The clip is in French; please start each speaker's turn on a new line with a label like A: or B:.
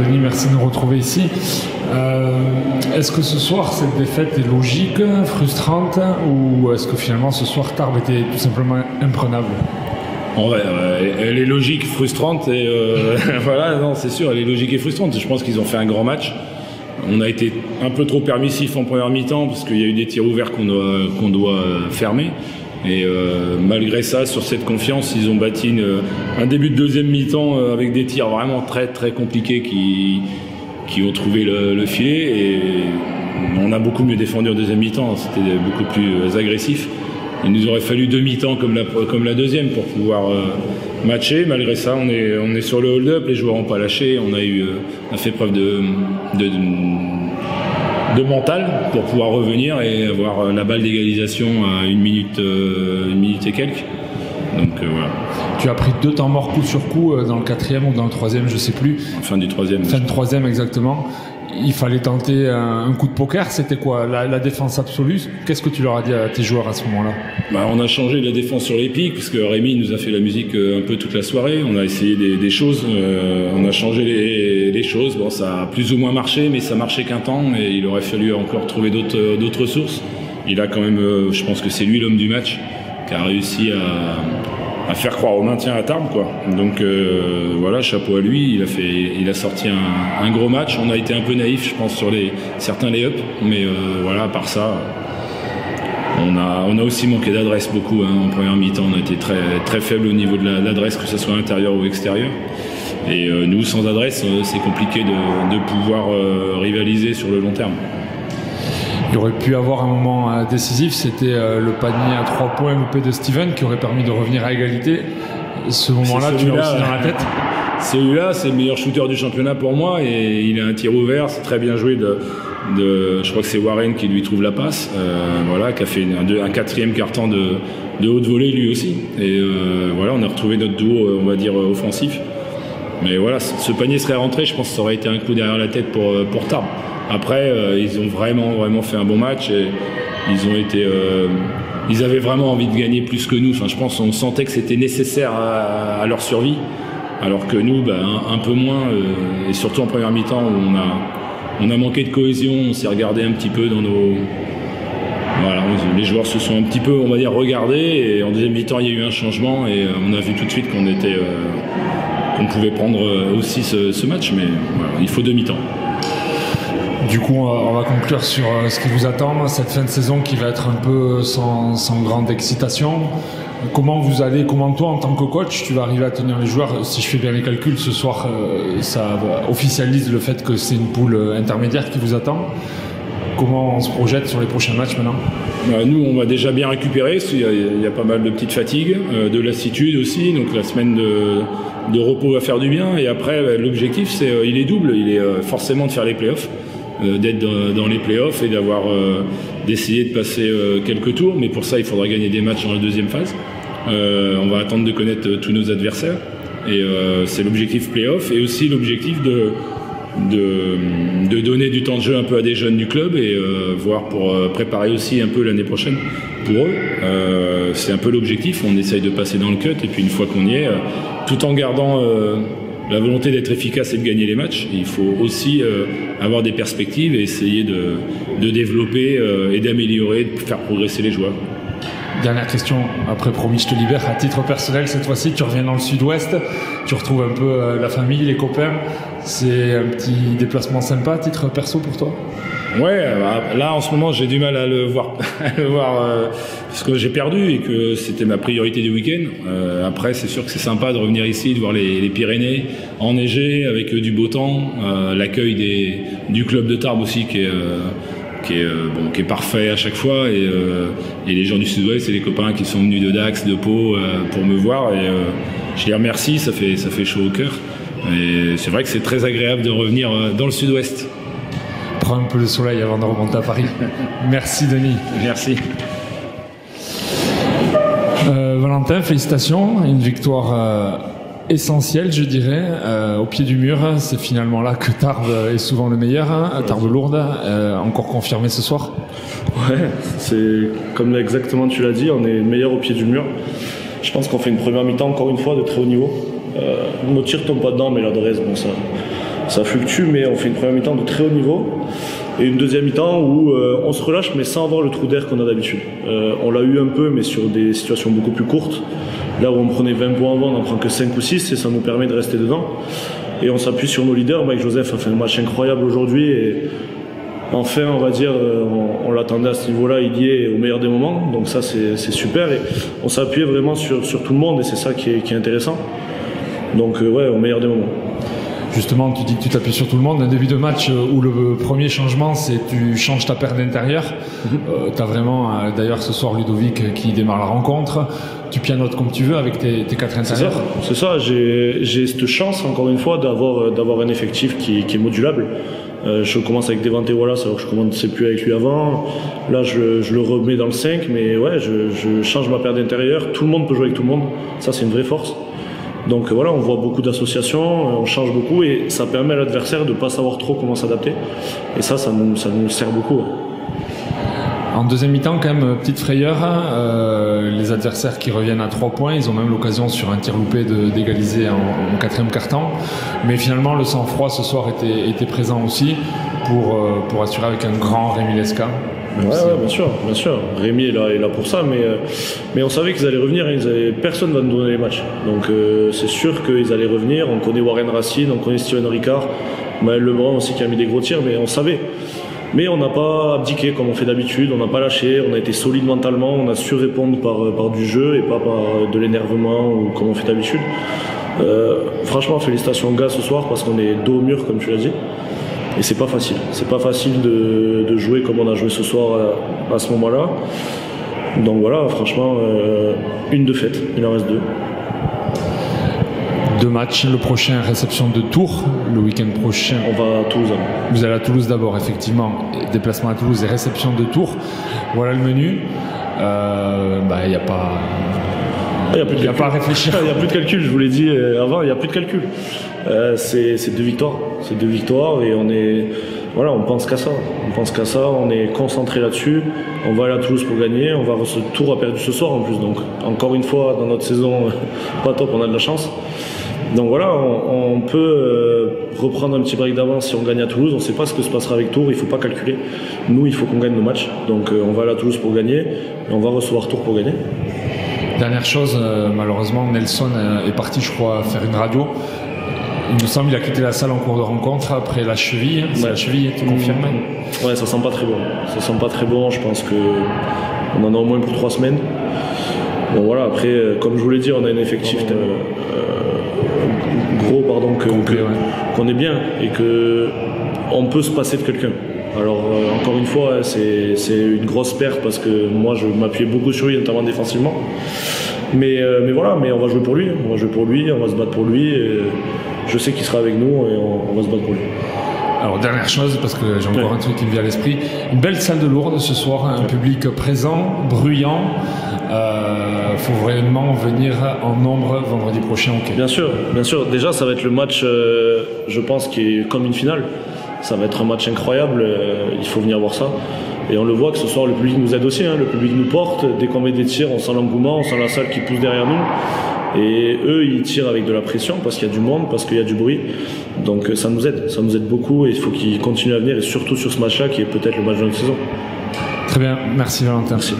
A: Denis, merci de nous retrouver ici. Est-ce que ce soir, cette défaite est logique, frustrante, ou est-ce que finalement ce soir, Tarbes était tout simplement imprenable?
B: Elle est logique, frustrante, et voilà, non, c'est sûr, elle est logique et frustrante. Je pense qu'ils ont fait un grand match. On a été un peu trop permissif en première mi-temps parce qu'il y a eu des tirs ouverts qu'on doit fermer. Et malgré ça, sur cette confiance, ils ont bâti un début de deuxième mi-temps avec des tirs vraiment très très compliqués qui ont trouvé le filet. Et on a beaucoup mieux défendu en deuxième mi-temps. C'était beaucoup plus agressif. Il nous aurait fallu deux mi-temps comme la deuxième pour pouvoir matcher. Malgré ça, on est sur le hold-up, les joueurs n'ont pas lâché. On a fait preuve de mental pour pouvoir revenir et avoir la balle d'égalisation à une minute et quelques. Donc voilà.
A: Tu as pris 2 temps morts coup sur coup dans le 4e ou dans le 3e, je sais plus.
B: Fin du 3e.
A: Fin du 3e, exactement. Il fallait tenter un coup de poker, c'était quoi la défense absolue? Qu'est-ce que tu leur as dit à tes joueurs à ce moment-là?
B: On a changé la défense sur les pics, parce que Rémi nous a fait la musique un peu toute la soirée. On a essayé des choses, on a changé les choses. Bon, ça a plus ou moins marché, mais ça marchait qu'un temps, et il aurait fallu encore trouver d'autres ressources. Il a quand même, je pense que c'est lui l'homme du match, qui a réussi à faire croire au maintien à Tarbes, quoi. Donc voilà, chapeau à lui, il a sorti un gros match. On a été un peu naïf, je pense, sur certains lay-up, mais voilà, à part ça, on a aussi manqué d'adresse beaucoup, hein. En première mi-temps, on a été très, très faible au niveau de l'adresse, que ce soit intérieur ou extérieur. Et nous, sans adresse, c'est compliqué de pouvoir rivaliser sur le long terme.
A: Il aurait pu avoir un moment décisif, c'était le panier à 3 points loupé de Steven qui aurait permis de revenir à égalité. Ce moment-là, tu l'as aussi dans la tête?
B: Celui-là, c'est le meilleur shooter du championnat pour moi, et il a un tir ouvert, c'est très bien joué je crois que c'est Warren qui lui trouve la passe, voilà, qui a fait un 4e quart-temps de haute volée lui aussi. Et voilà, on a retrouvé notre duo, on va dire, offensif. Mais voilà, ce panier serait rentré, je pense que ça aurait été un coup derrière la tête pour Tarbes. Après, ils ont vraiment fait un bon match, et ils avaient vraiment envie de gagner plus que nous. Enfin, je pense qu'on sentait que c'était nécessaire à leur survie, alors que nous, un peu moins, et surtout en première mi-temps où on a manqué de cohésion. On s'est regardé un petit peu dans nos... Voilà, les joueurs se sont un petit peu, on va dire, regardés, et en deuxième mi-temps, il y a eu un changement, et on a vu tout de suite qu'on pouvait prendre aussi ce match, mais voilà, il faut 2 mi-temps.
A: Du coup, on va conclure sur ce qui vous attend, cette fin de saison qui va être un peu sans grande excitation. Comment toi, en tant que coach, tu vas arriver à tenir les joueurs? Si je fais bien les calculs, ce soir, ça officialise le fait que c'est une poule intermédiaire qui vous attend. Comment on se projette sur les prochains matchs maintenant?
B: Nous, on va déjà bien récupérer. Il y a pas mal de petites fatigues, de lassitude aussi. Donc la semaine de repos va faire du bien. Et après, l'objectif, il est double. Il est forcément de faire les playoffs, d'être dans les playoffs et d'essayer de passer quelques tours. Mais pour ça, il faudra gagner des matchs dans la deuxième phase. On va attendre de connaître tous nos adversaires. Et c'est l'objectif playoff, et aussi l'objectif de donner du temps de jeu un peu à des jeunes du club, et voir pour préparer aussi un peu l'année prochaine pour eux. C'est un peu l'objectif. On essaye de passer dans le cut, et puis une fois qu'on y est, tout en gardant la volonté d'être efficace et de gagner les matchs, il faut aussi avoir des perspectives et essayer de développer et d'améliorer, de faire progresser les joueurs.
A: Dernière question, après promis je te libère. À titre personnel, cette fois-ci, tu reviens dans le sud-ouest, tu retrouves un peu la famille, les copains. C'est un petit déplacement sympa à titre perso pour toi?
B: Ouais, là en ce moment j'ai du mal à le voir, parce que j'ai perdu et que c'était ma priorité du week-end. Après, c'est sûr que c'est sympa de revenir ici, de voir les Pyrénées enneigées avec du beau temps, l'accueil du club de Tarbes aussi qui est parfait à chaque fois, et les gens du Sud-Ouest et les copains qui sont venus de Dax, de Pau pour me voir, et je les remercie, ça fait chaud au cœur, et c'est vrai que c'est très agréable de revenir dans le Sud-Ouest.
A: Prends un peu le soleil avant de remonter à Paris. Merci Denis.
B: Merci.
A: Valentin, félicitations, une victoire essentiel, je dirais, au pied du mur. C'est finalement là que Tarbes est souvent le meilleur, Tarbes lourde, encore confirmé ce soir.
C: Ouais, c'est comme exactement tu l'as dit, on est meilleur au pied du mur. Je pense qu'on fait une première mi-temps encore une fois de très haut niveau. Nos tirs tombent pas dedans, mais l'adresse, bon, Ça fluctue, mais on fait une première mi-temps de très haut niveau. Et une deuxième mi-temps où on se relâche, mais sans avoir le trou d'air qu'on a d'habitude. On l'a eu un peu, mais sur des situations beaucoup plus courtes. Là où on prenait 20 points avant, on n'en prend que 5 ou 6, et ça nous permet de rester dedans. Et on s'appuie sur nos leaders. Mike Joseph a fait un match incroyable aujourd'hui. Et enfin, on va dire, on l'attendait à ce niveau-là, il y est au meilleur des moments. Donc ça, c'est super. Et on s'appuyait vraiment sur tout le monde, et c'est ça qui est intéressant. Donc ouais, au meilleur des moments.
A: Justement, tu dis que tu t'appuies sur tout le monde. Un début de match où le premier changement, c'est que tu changes ta paire d'intérieur. Tu as vraiment, d'ailleurs ce soir, Ludovic qui démarre la rencontre. Tu pianotes comme tu veux avec tes 4 intérieurs.
C: C'est ça. J'ai cette chance, encore une fois, d'avoir un effectif qui est modulable. Je commence avec Devante Wallace alors que je ne commençais plus avec lui avant. Là, je le remets dans le 5, mais ouais, je change ma paire d'intérieur. Tout le monde peut jouer avec tout le monde. Ça, c'est une vraie force. Donc voilà, on voit beaucoup d'associations, on change beaucoup et ça permet à l'adversaire de ne pas savoir trop comment s'adapter. Et ça nous sert beaucoup.
A: En deuxième mi-temps, quand même, petite frayeur, les adversaires qui reviennent à 3 points, ils ont même l'occasion sur un tir loupé d'égaliser en quatrième quart-temps. Mais finalement, le sang-froid ce soir était présent aussi pour assurer avec un grand Rémi Lesca.
C: Ouais, bien sûr. Rémi est là pour ça, mais on savait qu'ils allaient revenir. Personne ne va nous donner les matchs. Donc c'est sûr qu'ils allaient revenir. On connaît Warren Racine, on connaît Steven Ricard, Maël Lebrun aussi qui a mis des gros tirs, mais on savait. Mais on n'a pas abdiqué comme on fait d'habitude, on n'a pas lâché, on a été solide mentalement, on a su répondre par du jeu et pas par de l'énervement ou comme on fait d'habitude. Franchement, félicitations aux gars ce soir parce qu'on est dos au mur comme tu l'as dit. Et c'est pas facile. C'est pas facile de jouer comme on a joué ce soir à ce moment-là. Donc voilà, franchement, une de faite, il en reste 2.
A: 2 matchs, le prochain réception de Tours, le week-end prochain.
C: On va à Toulouse.
A: Vous allez à Toulouse d'abord, effectivement. Déplacement à Toulouse et réception de Tours. Voilà le menu. Il n'y a pas... Il n'y a pas à réfléchir.
C: Il n'y a plus de calcul, je vous l'ai dit avant, il n'y a plus de calcul. C'est 2 victoires. C'est 2 victoires et on pense qu'à ça. On est concentré là-dessus. On va aller à Toulouse pour gagner. Tours a perdu ce soir en plus. Donc encore une fois, dans notre saison, pas top, on a de la chance. Donc voilà, on peut reprendre un petit break d'avance si on gagne à Toulouse. On ne sait pas ce que se passera avec Tours, il ne faut pas calculer. Nous, il faut qu'on gagne nos matchs. Donc on va aller à Toulouse pour gagner et on va recevoir Tours pour gagner.
A: Dernière chose, malheureusement, Nelson est parti, je crois, faire une radio. Il me semble qu'il a quitté la salle en cours de rencontre après la cheville. C'est la cheville, tu confirmes?
C: Ouais, ça sent pas très bon. Je pense qu'on en a au moins pour 3 semaines. Bon voilà, après, comme je vous l'ai dit, on a un effectif gros, qu'on est bien et qu'on peut se passer de quelqu'un. Alors encore une fois, c'est une grosse perte parce que moi je m'appuyais beaucoup sur lui, notamment défensivement. Mais voilà, mais on va jouer pour lui, on va se battre pour lui. Et je sais qu'il sera avec nous et on va se battre pour lui.
A: Alors dernière chose, parce que j'ai encore un truc qui me vient à l'esprit, une belle salle de Lourdes ce soir, un public présent, bruyant. Faut vraiment venir en nombre vendredi prochain. Okay.
C: Bien sûr. Déjà, ça va être le match, je pense, qui est comme une finale. Ça va être un match incroyable. Il faut venir voir ça. Et on le voit que ce soir, le public nous aide aussi. Le public nous porte. Dès qu'on met des tirs, on sent l'engouement, on sent la salle qui pousse derrière nous. Et eux, ils tirent avec de la pression parce qu'il y a du monde, parce qu'il y a du bruit. Donc ça nous aide beaucoup. Et il faut qu'ils continuent à venir, et surtout sur ce match-là, qui est peut-être le match de notre saison.
A: Très bien. Merci Valentin.
C: Merci.